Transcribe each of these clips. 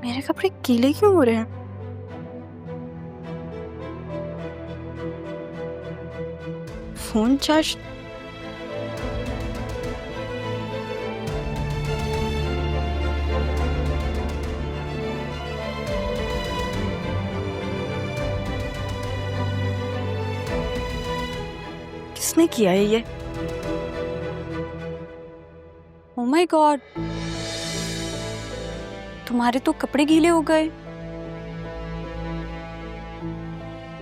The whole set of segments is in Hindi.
मेरे कपड़े गीले क्यों हो रहे हैं? Phone charge. किसने किया है ये? ओह माय गॉड, तुम्हारे तो कपड़े गीले हो गए।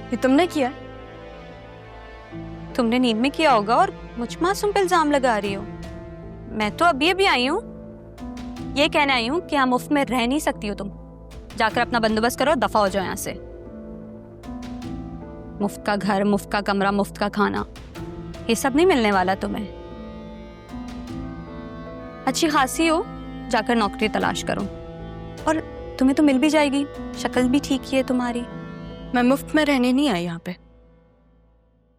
ये तुमने किया? तुमने नींद में किया होगा और मुझ मासूम पे इल्जाम लगा रही हो। मैं तो अभी अभी आई हूँ, ये कहने आई हूँ कि यहाँ मुफ्त में रह नहीं सकती हो तुम। जाकर अपना बंदोबस्त करो, दफा हो जाओ यहाँ से। मुफ्त का घर, मुफ्त का कमरा, मुफ्त का खाना, ये सब नहीं मिलने वाला तुम्हें। अच्छी खासी हो, जाकर नौकरी तलाश करो, और तुम्हें तो मिल भी जाएगी, शक्ल भी ठीक ही है तुम्हारी। मैं मुफ्त में रहने नहीं आई यहाँ पे।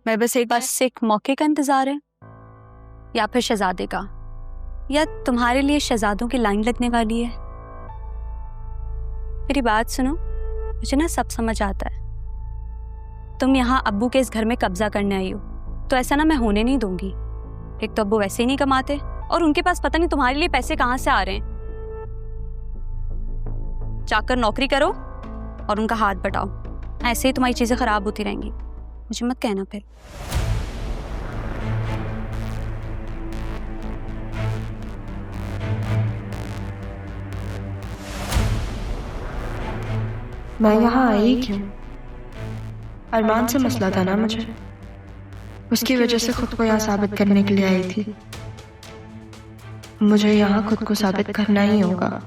मैं बस एक मौके का इंतजार है, या फिर शहजादे का, या तुम्हारे लिए शहजादों की लाइन लगने वाली है। मेरी बात सुनो, मुझे ना सब समझ आता है। तुम यहाँ अब्बू के इस घर में कब्जा करने आई हो, तो ऐसा ना मैं होने नहीं दूंगी। एक तो अब्बू वैसे ही नहीं कमाते, और उनके पास पता नहीं तुम्हारे लिए पैसे कहाँ से आ रहे हैं। जाकर नौकरी करो और उनका हाथ बटाओ, ऐसे ही तुम्हारी चीजें खराब होती रहेंगी। मुझे मत कहना फिर। मैं यहाँ आई क्यों? अरमान से मसला था ना मुझे, उसकी वजह से खुद को यहाँ साबित करने के लिए आई थी। मुझे यहाँ खुद को साबित करना ही होगा।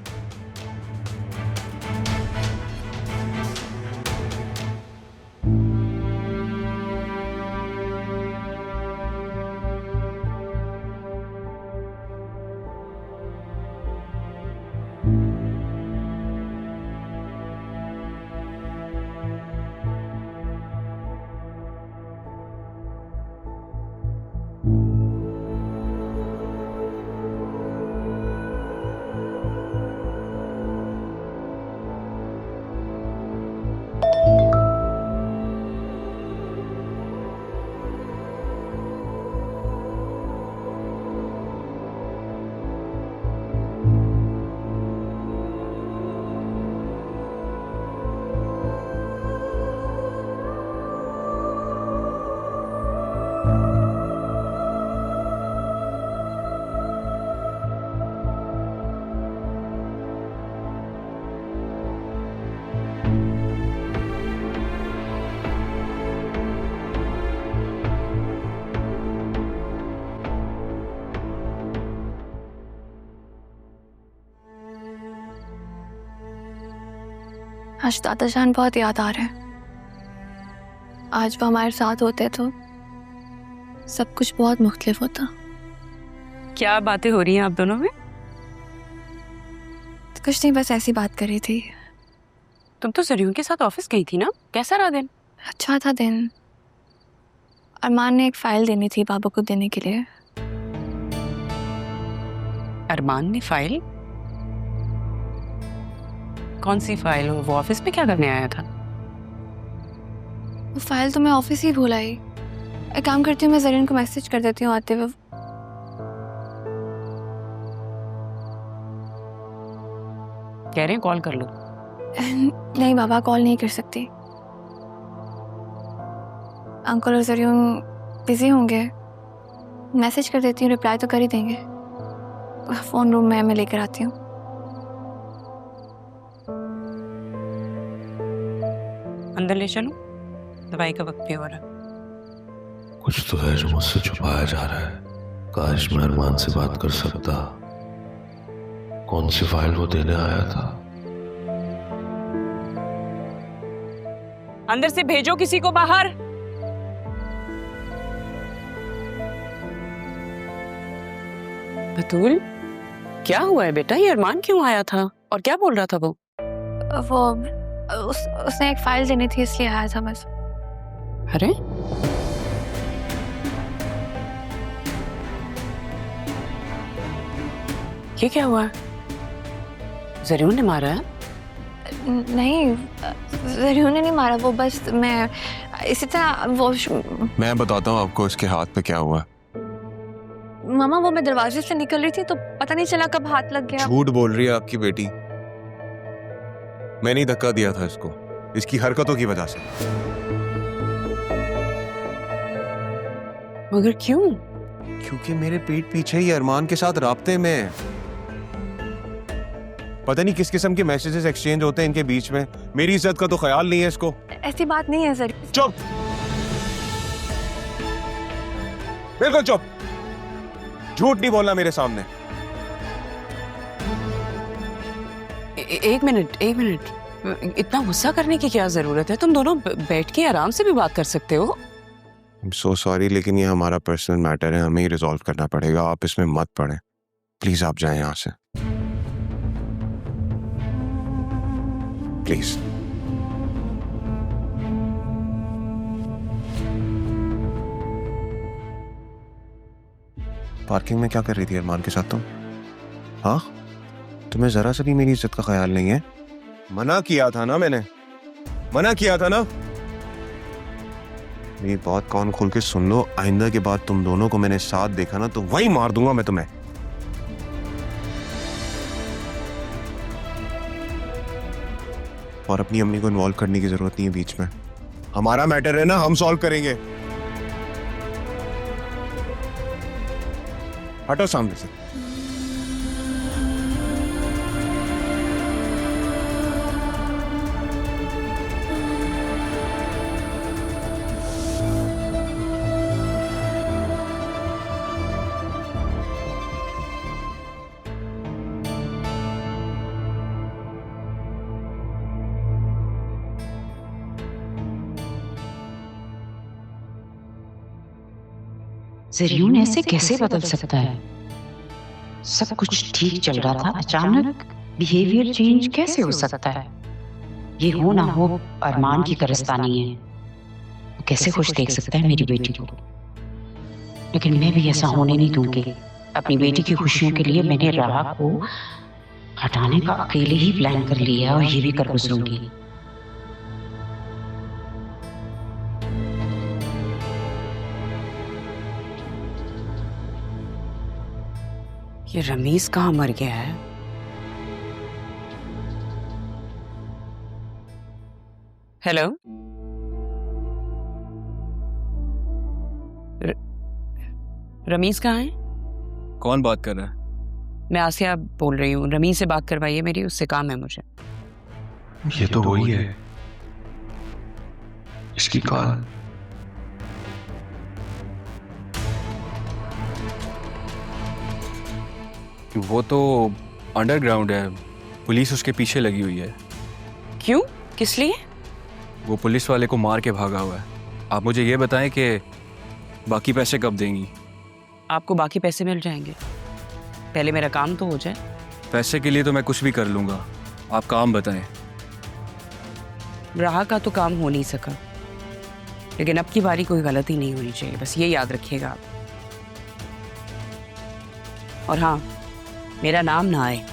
आज दादा जान बहुत याद आ रहे हैं। आज वो हमारे साथ होते तो सब कुछ बहुत मुख्तलिफ होता। क्या बातें हो रही हैं आप दोनों में? कुछ नहीं, बस ऐसी बात कर रही थी। तुम तो जरियों के साथ ऑफिस गई थी ना, कैसा रहा दिन? अच्छा था दिन। अरमान ने एक फाइल देनी थी बाबू को देने के लिए। अरमान ने फाइल? कौन सी फाइल? वो ऑफिस में क्या करने आया था? वो फाइल तो मैं ऑफिस ही भूल आई। एक काम करती हूँ, मैं जरीन को मैसेज कर देती हूँ आते हुए। कह रहे हैं कॉल कर लो। नहीं बाबा, कॉल नहीं कर सकती। अंकल और जरीन बिजी होंगे। मैसेज कर देती हूँ, रिप्लाई तो कर ही देंगे। फोन रूम में मैं लेकर आती हूँ। अंदर ले चलो, दवाई का वक्त भी हो रहा है। कुछ तो है जो मुझसे छुपाया जा रहा है। काश मैं अरमान से बात कर सकता। कौन सी फाइल वो देने आया था? अंदर से भेजो किसी को बाहर। बतूल, क्या हुआ है बेटा? ये अरमान क्यों आया था और क्या बोल रहा था वो? उसने एक फाइल देनी थी इसलिए आया था बस। अरे ये क्या हुआ? जरीन ने मारा है? नहीं, जरियो ने नहीं मारा, वो बस मैं इसी तरह मैं बताता हूँ आपको इसके हाथ पे क्या हुआ। मामा वो मैं दरवाजे से निकल रही थी तो पता नहीं चला कब हाथ लग गया। झूठ बोल रही है आपकी बेटी। मैंने ही धक्का दिया था इसको, इसकी हरकतों की वजह से। मगर क्यों? क्योंकि मेरे पीठ पीछे ही अरमान के साथ राब्ते में है। पता नहीं किस किस्म के मैसेजेस एक्सचेंज होते हैं इनके बीच में। मेरी इज्जत का तो ख्याल नहीं है इसको। ऐसी बात नहीं है सर। चुप, बिल्कुल चुप। झूठ नहीं बोलना मेरे सामने। एक मिनट, इतना गुस्सा करने की क्या जरूरत है? तुम दोनों बैठ के आराम से भी बात कर सकते हो। I'm so sorry, लेकिन ये हमारा पर्सनल मैटर है, हमें ही रिजॉल्व करना पड़ेगा। आप इसमें मत पड़े प्लीज। आप जाएं यहाँ से प्लीज। पार्किंग में क्या कर रही थी अरमान के साथ तुम? हाँ, तुम्हें जरा सा भी मेरी इज्जत का ख्याल नहीं है? मना किया था ना मैंने, मना किया था ना। मेरी बात कान खोल के सुन लो। आइंदा के बाद तुम दोनों को मैंने साथ देखा ना तो वही मार दूंगा मैं तुम्हें। और अपनी अम्मी को इन्वॉल्व करने की जरूरत नहीं है बीच में। हमारा मैटर है ना, हम सॉल्व करेंगे। हटो सामने से। ज़रियून ऐसे कैसे बदल सकता है? सब कुछ ठीक चल रहा था, अचानक बिहेवियर चेंज कैसे हो सकता है? ये हो ना हो अरमान की कारस्तानी है। वो कैसे खुश देख सकता है मेरी बेटी को? लेकिन मैं भी ऐसा होने नहीं दूंगी। अपनी बेटी की खुशियों के लिए मैंने राह को हटाने का अकेले ही प्लान कर लिया और ये भी कर गुजरूंगी। ये रमीज कहाँ मर गया है? हेलो, रमीज कहाँ है? कौन बात कर रहा है? मैं आसिया बोल रही हूँ। रमीज से बात करवाइए मेरी, उससे काम है मुझे। ये तो वही है, इसकी कॉल। वो तो अंडरग्राउंड है, पुलिस उसके पीछे लगी हुई है। क्यों? किस लिए? वो पुलिस वाले को मार के भागा हुआ है। आप मुझे ये बताएं कि बाकी पैसे कब देंगी? आपको बाकी पैसे मिल जाएंगे, पहले मेरा काम तो हो जाए। पैसे के लिए तो मैं कुछ भी कर लूँगा, आप काम बताएं। राह का तो काम हो नहीं सका, लेकिन अब की बारी कोई गलती नहीं होनी चाहिए, बस ये याद रखिएगा आप। और हाँ, मेरा नाम ना आए।